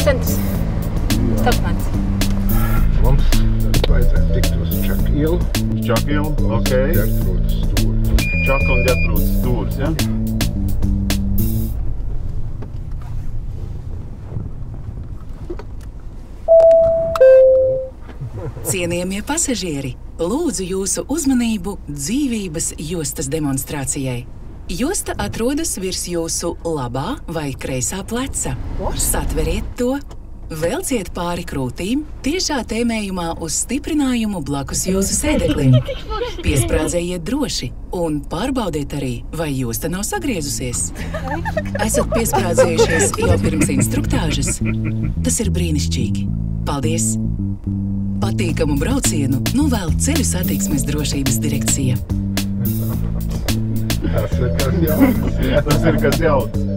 Centrs. Tapmēts. Mums vajadzētu tikt uz Čaka ielu. Uz Čaka ielu? Ok. Ģertrūdas stūri. Čaka un Ģertrūdas stūris, ja? Cienījamie pasažieri, lūdzu jūsu uzmanību dzīvības jostas demonstrācijai. Josta atrodas virs jūsu labā vai kreisā pleca. Satveriet to, velciet pāri krūtīm, tiešā tēmējumā uz stiprinājumu blakus jūsu sēdeklim. Piesprādzējiet droši un pārbaudiet arī, vai josta nav sagriezusies. Esat piesprādzējušies jau pirms instruktāžas? Tas ir brīnišķīgi. Paldies! Patīkamu braucienu novēl Ceļu satiksmes drošības direkcija. Tas ir kas jauns. Tas ir kas jauns.